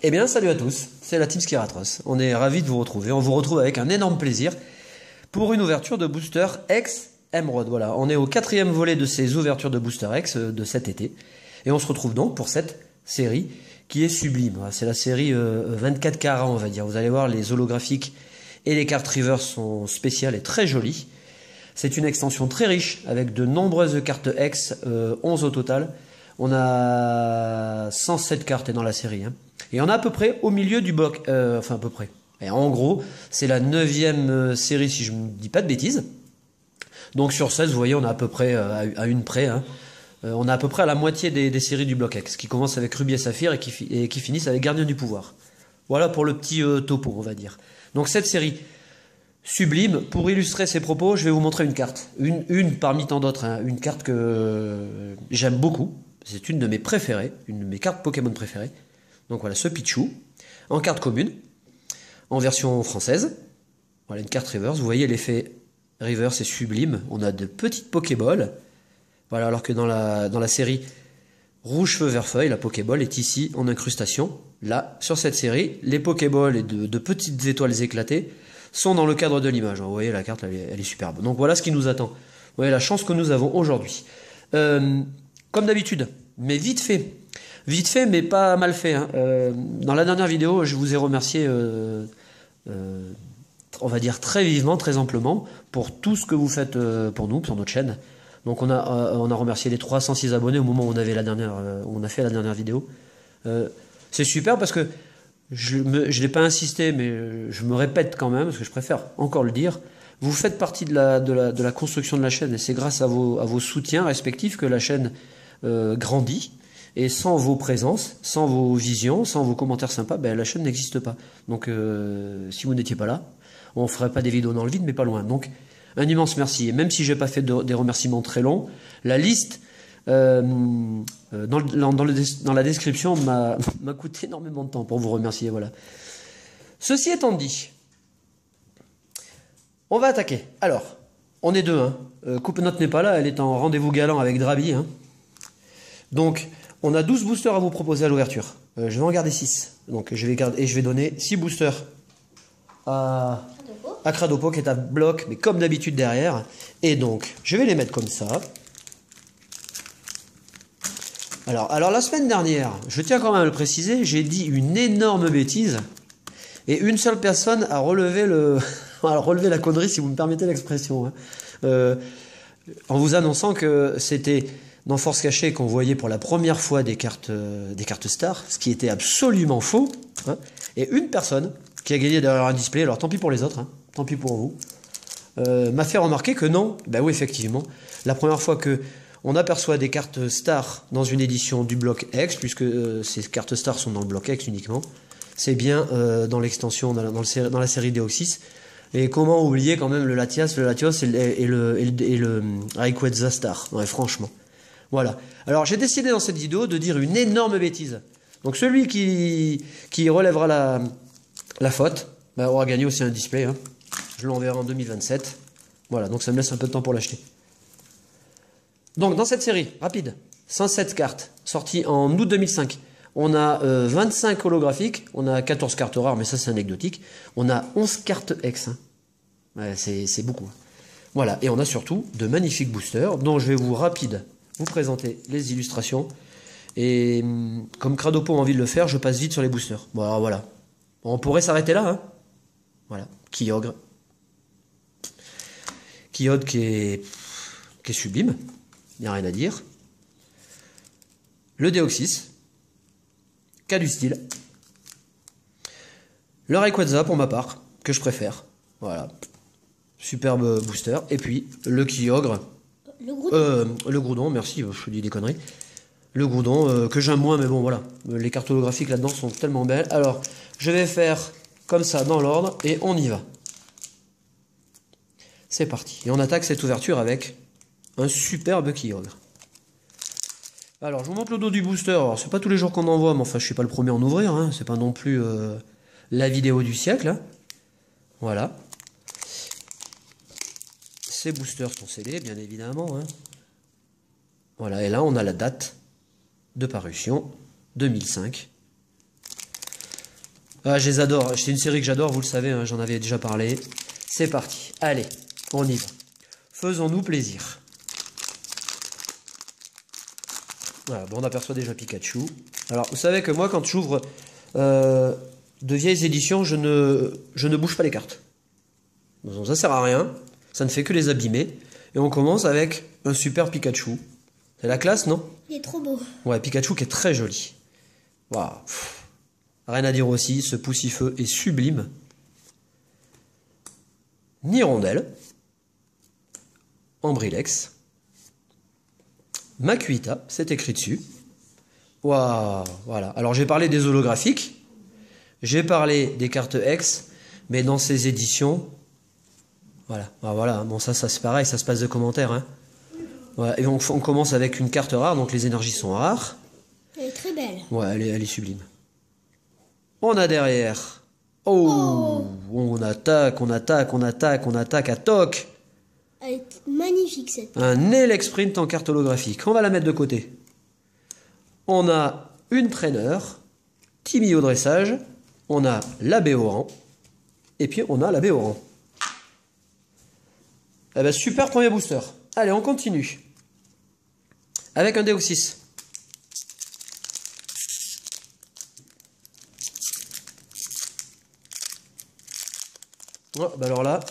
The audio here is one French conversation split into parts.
Eh bien, salut à tous, c'est la Team Skiratros. On est ravis de vous retrouver. On vous retrouve avec un énorme plaisir pour une ouverture de Booster X Emerald. Voilà, on est au 4e volet de ces ouvertures de Booster X de cet été. Et on se retrouve donc pour cette série qui est sublime. Voilà, c'est la série 24 carats, on va dire. Vous allez voir, les holographiques et les cartes reverse sont spéciales et très jolies. C'est une extension très riche avec de nombreuses cartes X, 11 au total. On a 107 cartes dans la série. Hein. Et on a à peu près au milieu du bloc. Enfin, à peu près. Et en gros, c'est la 9e série, si je ne dis pas de bêtises. Donc sur 16, vous voyez, on a à peu près à une près. Hein. On a à peu près à la moitié des séries du bloc X, qui commencent avec Ruby et Saphir et qui finissent avec Gardien du Pouvoir. Voilà pour le petit topo, on va dire. Donc cette série sublime. Pour illustrer ces propos, je vais vous montrer une carte. Une parmi tant d'autres. Hein. Une carte que j'aime beaucoup. C'est une de mes préférées. Une de mes cartes Pokémon préférées. Donc voilà, ce Pichu. En carte commune. En version française. Voilà, une carte reverse. Vous voyez l'effet reverse est sublime. On a de petites Pokéballs. Voilà, alors que dans la série Rouge Feu Vert Feuille, la Pokéball est ici en incrustation. Là, sur cette série, les Pokéballs et de petites étoiles éclatées sont dans le cadre de l'image. Vous voyez, la carte, elle est superbe. Donc voilà ce qui nous attend. Vous voyez la chance que nous avons aujourd'hui. Comme d'habitude, mais vite fait. Vite fait, mais pas mal fait. Hein. Dans la dernière vidéo, je vous ai remercié, on va dire très vivement, très amplement, pour tout ce que vous faites pour nous, sur notre chaîne. Donc on a remercié les 306 abonnés au moment où on avait on a fait la dernière vidéo. C'est super parce que je n'ai pas insisté, mais je me répète quand même, parce que je préfère encore le dire. Vous faites partie de la construction de la chaîne, et c'est grâce à vos soutiens respectifs que la chaîne grandit. Et sans vos présences, sans vos visions, sans vos commentaires sympas, ben, la chaîne n'existe pas. Donc si vous n'étiez pas là, on ne ferait pas des vidéos dans le vide, mais pas loin. Donc un immense merci. Et même si je n'ai pas fait des remerciements très longs, la liste dans la description m'a coûté énormément de temps pour vous remercier. Voilà. Ceci étant dit, on va attaquer. Alors, on est deux. Hein. Coupe Note n'est pas là, elle est en rendez-vous galant avec Drabi. Hein. Donc, on a 12 boosters à vous proposer à l'ouverture. Je vais en garder 6. Donc, je vais donner 6 boosters à Cradopo qui est à bloc, mais comme d'habitude derrière. Et donc, je vais les mettre comme ça. Alors la semaine dernière, je tiens quand même à le préciser, j'ai dit une énorme bêtise. Et une seule personne a relevé la connerie, si vous me permettez l'expression. Hein. En vous annonçant que c'était dans Force Cachée qu'on voyait pour la première fois des cartes stars, ce qui était absolument faux. Hein. Et une personne qui a gagné derrière un display, alors tant pis pour les autres, hein, tant pis pour vous, m'a fait remarquer que non, ben oui effectivement, la première fois que on aperçoit des cartes stars dans une édition du bloc X, puisque ces cartes stars sont dans le bloc X uniquement, c'est bien dans l'extension, dans la série Deoxys. Et comment oublier quand même le Latias et le Rayquaza Star. Ouais, franchement. Voilà. Alors j'ai décidé dans cette vidéo de dire une énorme bêtise. Donc celui qui relèvera la faute, bah, aura gagné aussi un display. Hein. Je l'enverrai en 2027. Voilà, donc ça me laisse un peu de temps pour l'acheter. Donc dans cette série, rapide, 107 cartes, sorties en août 2005. On a 25 holographiques, on a 14 cartes rares, mais ça c'est anecdotique. On a 11 cartes X. Hein. Ouais, c'est beaucoup. Voilà, et on a surtout de magnifiques boosters, dont je vais vous présenter les illustrations. Et comme Cradopo a envie de le faire, je passe vite sur les boosters. Bon, voilà. On pourrait s'arrêter là. Hein. Voilà, Kyogre. Kyogre qui est sublime. Il n'y a rien à dire. Le Deoxys, qui a du style. Le Rayquaza pour ma part, que je préfère. Voilà. Superbe booster. Et puis, le Kyogre. Le Groudon, merci, je dis des conneries. Le Groudon, que j'aime moins, mais bon, voilà. Les cartes holographiques là-dedans sont tellement belles. Alors, je vais faire comme ça dans l'ordre, et on y va. C'est parti. Et on attaque cette ouverture avec un superbe Kyogre. Alors, je vous montre le dos du booster. Alors, c'est pas tous les jours qu'on en voit, mais enfin, je suis pas le premier à en ouvrir. Hein. C'est pas non plus la vidéo du siècle. Hein. Voilà. Ces boosters sont scellés, bien évidemment. Hein. Voilà, et là, on a la date de parution 2005. Ah, je les adore. C'est une série que j'adore, vous le savez, hein, j'en avais déjà parlé. C'est parti. Allez, on y va. Faisons-nous plaisir. Voilà, bon, on aperçoit déjà Pikachu. Alors, vous savez que moi, quand j'ouvre de vieilles éditions, je ne bouge pas les cartes. Donc, ça sert à rien. Ça ne fait que les abîmer. Et on commence avec un super Pikachu. C'est la classe, non? Il est trop beau. Ouais, Pikachu qui est très joli. Waouh. Rien à dire aussi, ce Poussifeu est sublime. Nirondelle. Ambrilex. Makuita, c'est écrit dessus. Waouh, voilà. Alors j'ai parlé des holographiques. J'ai parlé des cartes X. Mais dans ces éditions... Voilà, ah, voilà. Bon, ça c'est pareil, ça se passe de commentaires. Hein. Ouais, et on commence avec une carte rare, donc les énergies sont rares. Elle est très belle. Ouais, elle est sublime. On a derrière. Oh, on attaque, on attaque, on attaque, on attaque à toc. Elle est magnifique cette. Un Elexprint en carte holographique. On va la mettre de côté. On a une trainer, Timmy au dressage. On a la Béoran. Et puis on a la Béoran. Eh ben, super premier booster. Allez, on continue. Avec un Deoxys. Oh, bah alors là,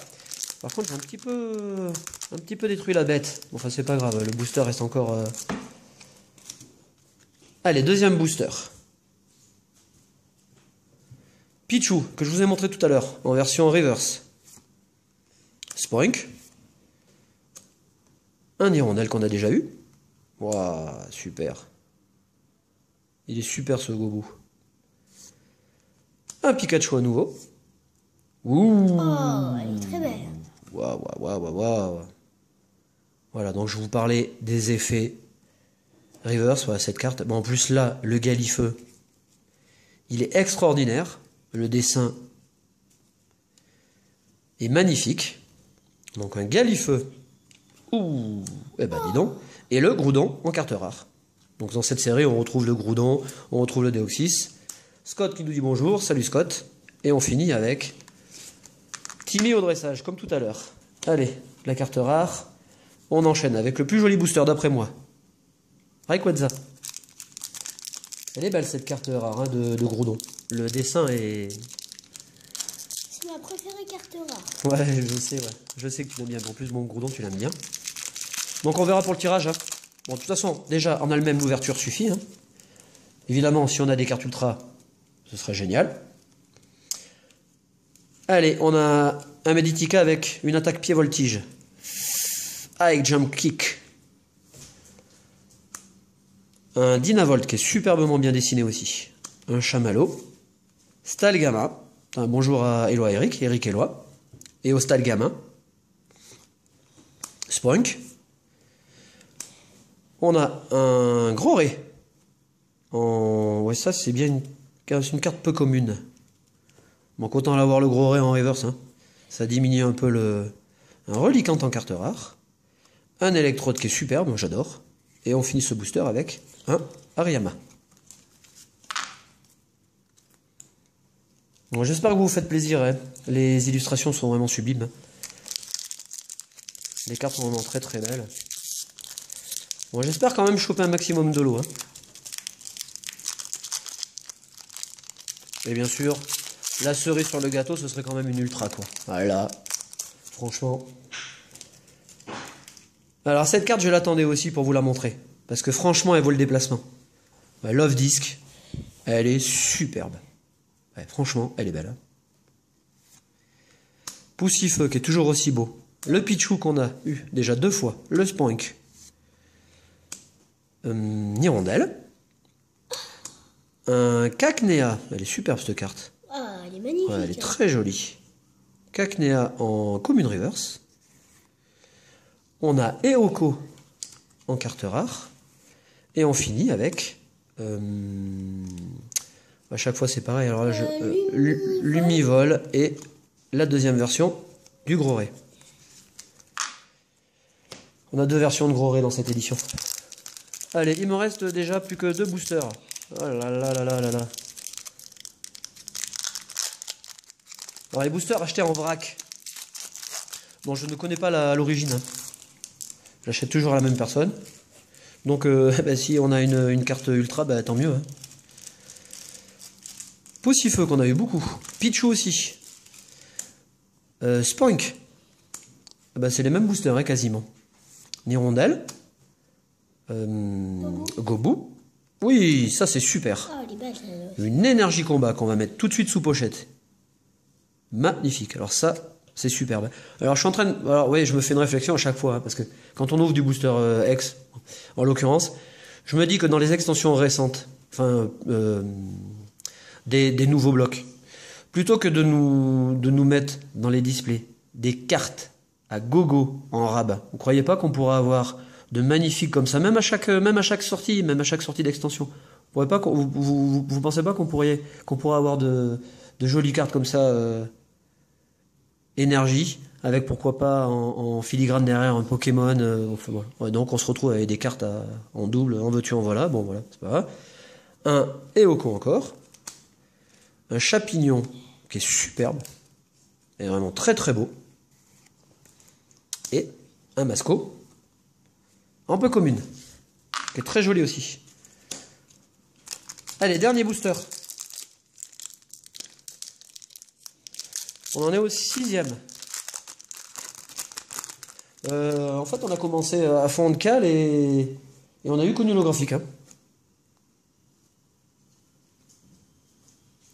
par contre j'ai un petit peu détruit la bête. Enfin c'est pas grave, le booster reste encore... Allez, deuxième booster. Pichu, que je vous ai montré tout à l'heure, en version reverse. Spoink. Un hirondelle qu'on a déjà eu. Waouh, super. Il est super ce Gobu. Un Pikachu à nouveau. Ouh. Oh, elle est très belle. Waouh, waouh, waouh, waouh. Voilà, donc je vous parlais des effets reverse, voilà cette carte. Bon, en plus là, le Galifeu, il est extraordinaire. Le dessin est magnifique. Donc un Galifeu. Ouh, eh ben dis donc. Et le Groudon en carte rare. Donc dans cette série, on retrouve le Groudon, on retrouve le Deoxys. Scott qui nous dit bonjour, salut Scott. Et on finit avec Timmy au dressage, comme tout à l'heure. Allez, la carte rare. On enchaîne avec le plus joli booster d'après moi. Rayquaza. Elle est belle cette carte rare hein, de Groudon. Le dessin est... C'est ma préférée carte rare. Ouais, je sais, ouais. Je sais que tu l'aimes bien. En plus, mon Groudon, tu l'aimes bien. Donc on verra pour le tirage. Hein. Bon, de toute façon, déjà, en elle-même, l'ouverture suffit. Hein. Évidemment, si on a des cartes ultra, ce serait génial. Allez, on a un Meditica avec une attaque pied voltige. Avec jump kick. Un Dynavolt qui est superbement bien dessiné aussi. Un Chamallow. Stalgama. Un bonjour à Eloi Eric Eloi. Et au Stalgama. Spoink. On a un gros Ré. Ouais, ça c'est bien une carte peu commune. Donc autant l'avoir le gros Ré en reverse. Hein. Ça diminue un peu le... Un Reliquant en carte rare. Un Electrode qui est superbe, moi j'adore. Et on finit ce booster avec un Hariyama. Bon, j'espère que vous vous faites plaisir. Hein. Les illustrations sont vraiment sublimes. Les cartes sont vraiment très très belles. Bon, j'espère quand même choper un maximum de lot. Hein. Et bien sûr, la cerise sur le gâteau, ce serait quand même une ultra, quoi. Voilà. Franchement. Alors, cette carte, je l'attendais aussi pour vous la montrer. Parce que franchement, elle vaut le déplacement. Ouais, Love Disc, elle est superbe. Ouais, franchement, elle est belle. Hein. Poussifeu, qui est toujours aussi beau. Le Pichu qu'on a eu déjà 2 fois. Le Spoink. Nirondelle. Un Cacnea. Elle est superbe cette carte. Ah, elle est magnifique. Ouais, elle est très jolie. Cacnea en Commune Reverse. On a Eoko en carte rare. Et on finit avec... à chaque fois c'est pareil. Alors là, Lumivol et la deuxième version du Gros Ré. On a 2 versions de Gros Ré dans cette édition. Allez, il me reste déjà plus que 2 boosters. Oh là là là là là là. Alors les boosters achetés en vrac. Bon, je ne connais pas l'origine. Hein. J'achète toujours à la même personne. Donc bah, si on a une carte ultra, bah, tant mieux. Hein. Poussifeu qu'on a eu beaucoup. Pichu aussi. Spoink. Bah, c'est les mêmes boosters hein, quasiment. Nirondelle. Gobu. Oui, ça c'est super. Oh, elle est belle, celle-là. Une énergie combat qu'on va mettre tout de suite sous pochette. Magnifique. Alors ça, c'est superbe. Alors je suis en train de... Alors oui, je me fais une réflexion à chaque fois. Hein, parce que quand on ouvre du booster X, en l'occurrence, je me dis que dans les extensions récentes, enfin, des nouveaux blocs, plutôt que de nous mettre dans les displays des cartes à gogo en rabat, vous croyez pas qu'on pourra avoir de magnifiques comme ça, même à chaque sortie d'extension? Vous pensez pas qu'on pourrait avoir de jolies cartes comme ça, énergie, avec pourquoi pas en filigrane derrière un Pokémon, enfin, voilà. Ouais, donc on se retrouve avec des cartes en double, en veux-tu en voilà, bon voilà, c'est pas grave. Un Eoko encore, un Chapignon qui est superbe, et vraiment très très beau, et un Masco, un peu commune, qui est très joli aussi. Allez, dernier booster. On en est au 6e. En fait, on a commencé à fond de cale et on a eu connu holographique. Hein.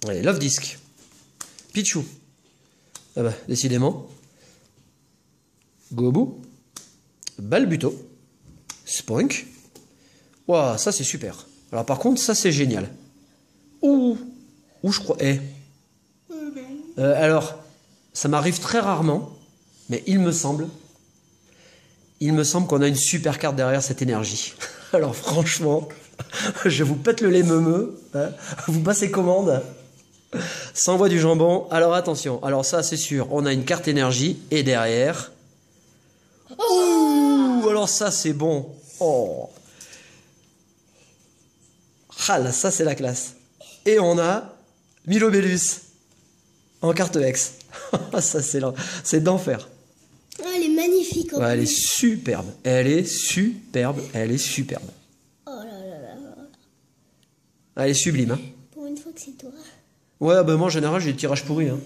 Allez, Love Disc. Pichu. Ah bah, décidément. Gobu. Balbuto. Spoink. Waouh, ça c'est super. Alors par contre, ça c'est génial. Ouh, je crois... alors, ça m'arrive très rarement, mais il me semble qu'on a une super carte derrière cette énergie. Alors franchement, je vous pète le lait meumeux, hein, vous passez commande, ça envoie du jambon. Alors attention, alors ça c'est sûr, on a une carte énergie, et derrière... Ouh, alors ça c'est bon. Oh. Ah là, ça c'est la classe. Et on a Milobellus en carte X. Ça c'est d'enfer. Oh, elle est magnifique. Ouais, elle est superbe. Elle est superbe. Elle est superbe. Oh là là là là. Elle est sublime. Hein. Pour une fois que c'est toi. Ouais, bah moi en général j'ai des tirages pourris. Hein.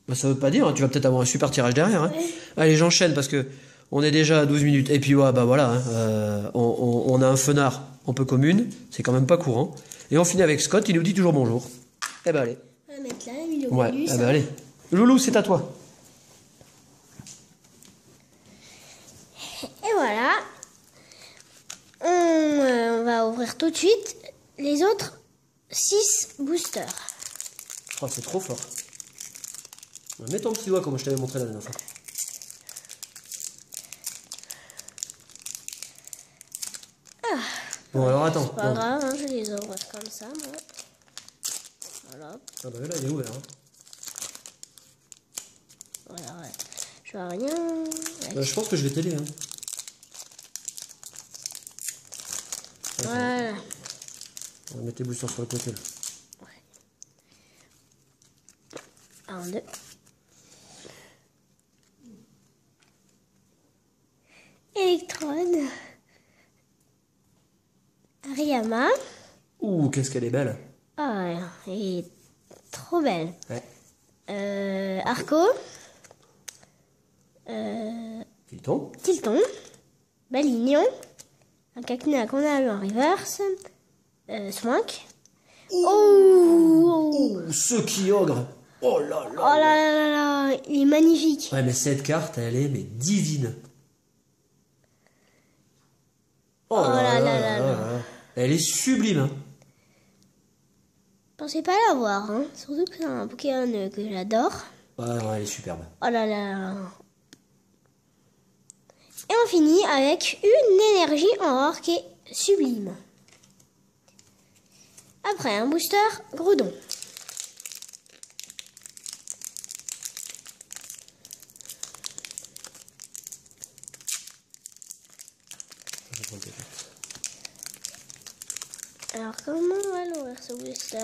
Bah, ça veut pas dire, hein, tu vas peut-être avoir un super tirage derrière. Hein. Ouais. Allez, j'enchaîne parce que on est déjà à 12 minutes. Et puis ouais, bah voilà, hein, on a un fenard un peu commune, c'est quand même pas courant. Et on finit avec Scott, il nous dit toujours bonjour. Eh ben allez. On va mettre là, Milobellus. Ouais, eh ben allez. Loulou, c'est à toi. Et voilà. On va ouvrir tout de suite les autres 6 boosters. Oh, c'est trop fort. Mets ton petit doigt comme je t'avais montré la dernière fois. Bon, alors attends. C'est pas grave, hein, je les ouvre comme ça, moi. Voilà. Ah bah là, il est ouvert. Hein. Voilà, ouais. Je vois rien. Je pense que je vais t'aider. Hein. Voilà. On va mettre les boosters sur le côté. Là. Ouais. 1, 2. Electrode. Ariama. Ouh, qu'est-ce qu'elle est belle. Ah, ouais, elle est trop belle. Ouais. Arco. Tilton. Tilton. Balignon. Un Cacnea qu'on a eu en reverse. Swank. Oh, Ce qui ogre. Oh là là. oh là là là là, il est magnifique. Ouais, mais cette carte, elle est mais divine. Oh là là là là. Elle est sublime. Hein. Pensez pas l'avoir, hein. Surtout que c'est un Pokémon que j'adore. Ouais, non, elle est superbe. Oh là là. Et on finit avec une énergie en or qui est sublime. Après un booster Groudon. Alors comment on va l'ouvrir ce booster?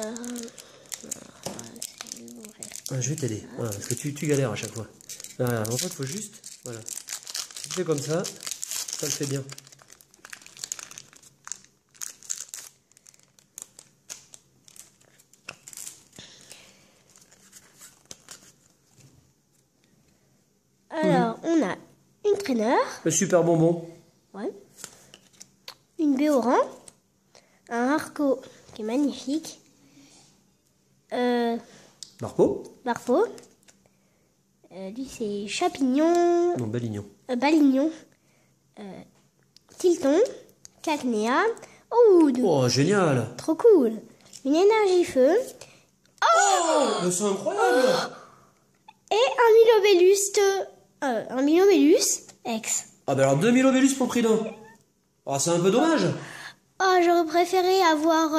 Je vais t'aider, voilà, parce que tu galères à chaque fois. Voilà, en fait, il faut juste, voilà. Tu fais comme ça le fait bien. Alors, on a une traîneur. Le super bonbon. Ouais. Une béoran. Un harco qui est magnifique. Marco. Barbeau. Lui, c'est champignon. Non, Balignon. Balignon. Tilton. Cacnéa. Oh, Oh, génial. trop cool. Une énergie feu. Oh, mais c'est incroyable. Et un Milobellus X. Ah ben alors 2000 Obélus pour le prix d'un. Ah, c'est un peu dommage. Oh, j'aurais préféré avoir...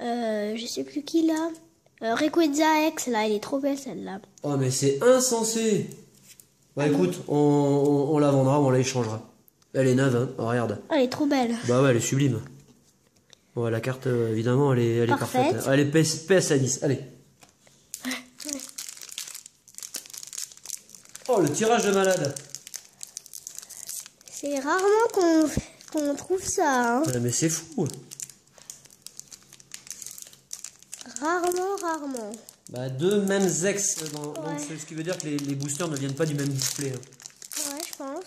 je sais plus qui là. Rayquaza X, là, elle est trop belle celle-là. Oh, mais c'est insensé. Bah écoute, on la vendra, on la échangera. Elle est neuve, hein. Oh, regarde. Oh, elle est trop belle. Bah ouais, elle est sublime. Ouais, la carte, évidemment, elle est Parfaite. parfaite. Elle est PS à 10, allez. Oh, le tirage de malade. C'est rarement qu'on trouve ça, hein. Ouais, mais c'est fou. Rarement. Bah, deux mêmes ex, donc Ouais. ce qui veut dire que les boosters ne viennent pas du même display. Hein. Ouais, je pense.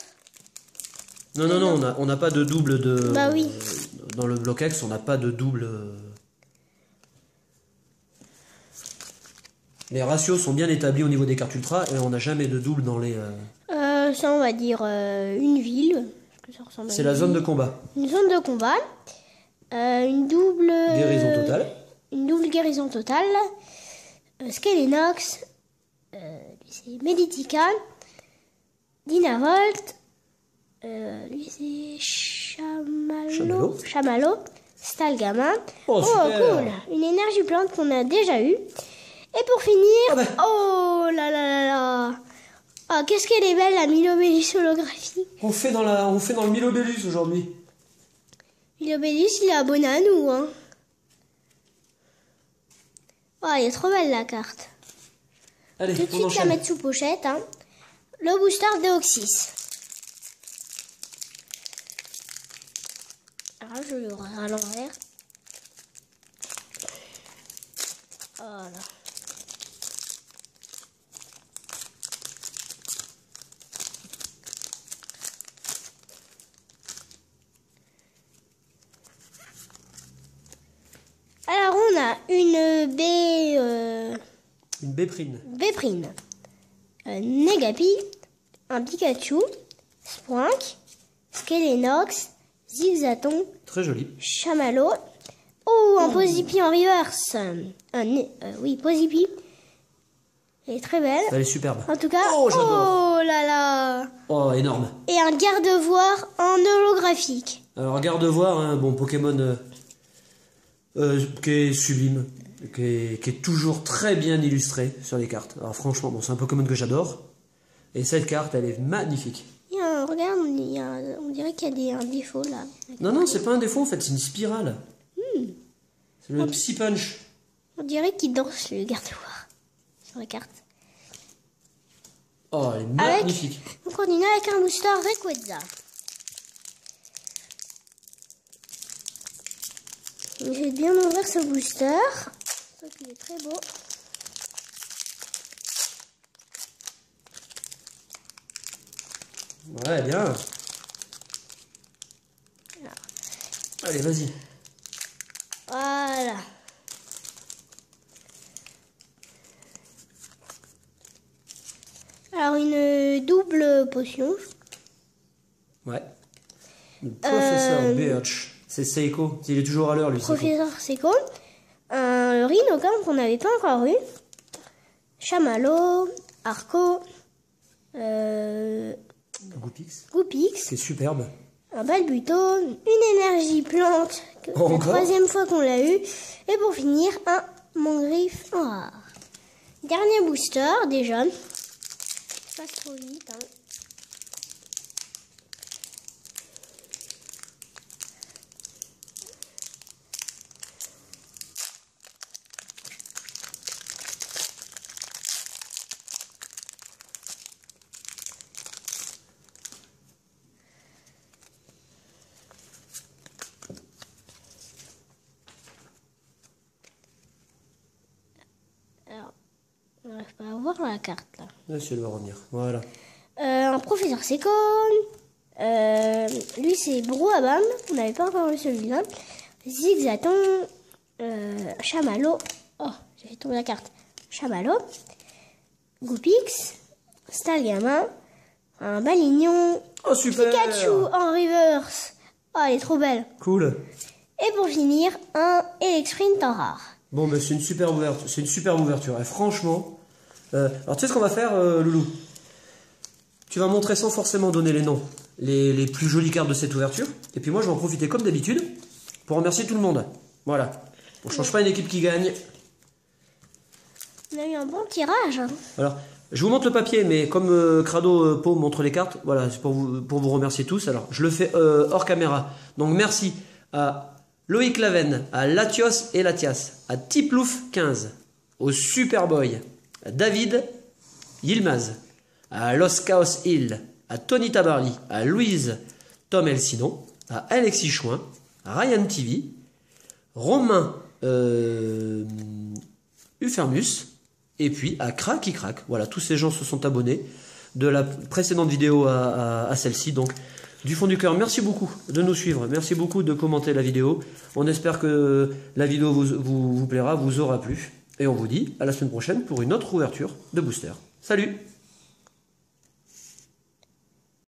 Non, on n'a pas de double de... Bah oui. Dans le bloc X, on n'a pas de double... Les ratios sont bien établis au niveau des cartes ultra et on n'a jamais de double dans les... Ça, on va dire une ville. Parce que ça ressemble à C'est une la zone ville. de combat. Une zone de combat. Une double... Guérison totale. Une double guérison totale. Skelenox. C'est Meditica. Dynavolt. Lui, c'est Chamallow. Stalgama. Oh, super. Cool. Une énergie plante qu'on a déjà eue. Et pour finir... Ah ben. Oh là là là là. Oh, qu'est-ce qu'elle est belle, la Milobellus holographique. On fait dans le Milobellus aujourd'hui. Milobellus, il est abonné à nous, hein. Oh, elle est trop belle, la carte. Allez, Tout de on suite, la enchaîne. mettre sous pochette, hein. Le booster Deoxys. Alors là, je le à l'envers. Voilà. Alors, on a une Une Béprine. Béprine, Negapi, un Pikachu, Spoink, Skelenox, Zigzaton, Très joli. Chamallow. Oh, un Posipi en reverse. Oui, Posipi. Elle est très belle. Elle est superbe. En tout cas, Oh, j'adore. oh là là. Oh, énorme. Et un garde-voir en holographique. Alors, regarde voir, hein, bon, Pokémon qui est sublime, qui est toujours très bien illustré sur les cartes. Alors, franchement, bon, c'est un Pokémon que j'adore. Et cette carte, elle est magnifique. Regarde, on dirait qu'il y a un défaut là. Non, c'est pas un défaut, en fait, c'est une spirale. C'est le Psy Punch. On dirait qu'il danse le garde-voir sur la carte. Oh, elle est magnifique. On continue avec un booster Rayquaza. Je vais bien ouvrir ce booster. Je trouve qu'il est très beau. Ouais, bien. Allez, vas-y. Voilà. Alors une double potion. Ouais. Le professeur Birch. C'est Seiko. Il est toujours à l'heure, lui. Seiko. Professeur Seiko. Un Rhinocam qu'on n'avait pas encore eu. Chamallow. Arco. Goupix. Goupix. C'est superbe. Un Balbuto. Une énergie plante. La Encore troisième fois qu'on l'a eu. Et pour finir, un Mangriffe en rare. Dernier booster déjà. Pas trop vite. Hein. voir la carte là. Essayez de revenir. Voilà. Un professeur Secon. Lui c'est Brouhaban. On n'avait pas encore vu celui-là. Zigzaton. Chamallow. Oh, j'ai fait tomber la carte. Chamallow. Goopix. Stalgamin. Un Balignon. Oh, super! Pikachu en reverse. Oh, elle est trop belle. Cool. Et pour finir, un Elexprint en rare. Bon, mais c'est une superbe ouverture. C'est une superbe ouverture. Et franchement. Alors, tu sais ce qu'on va faire, Loulou? Tu vas montrer sans forcément donner les noms, les plus jolies cartes de cette ouverture. Et puis moi, je vais en profiter comme d'habitude pour remercier tout le monde. Voilà. On change pas une équipe qui gagne. On a eu un bon tirage. Alors, je vous montre le papier, mais comme Crado Pau montre les cartes, voilà, c'est pour vous remercier tous. Alors, je le fais hors caméra. Donc, merci à Loïc Laven, à Latios et Latias, à Tiplouf 15, au Superboy, à David Yilmaz, à Los Chaos Hill, à Tony Tabarly, à Louise Tom Elsinon, à Alexis Chouin, à Ryan TV, Romain Ufermus, et puis à Cracky Crack. Voilà, tous ces gens se sont abonnés de la précédente vidéo à celle-ci. Donc, du fond du cœur, merci beaucoup de nous suivre. Merci beaucoup de commenter la vidéo. On espère que la vidéo vous plaira, vous aura plu. Et on vous dit à la semaine prochaine pour une autre ouverture de booster. Salut!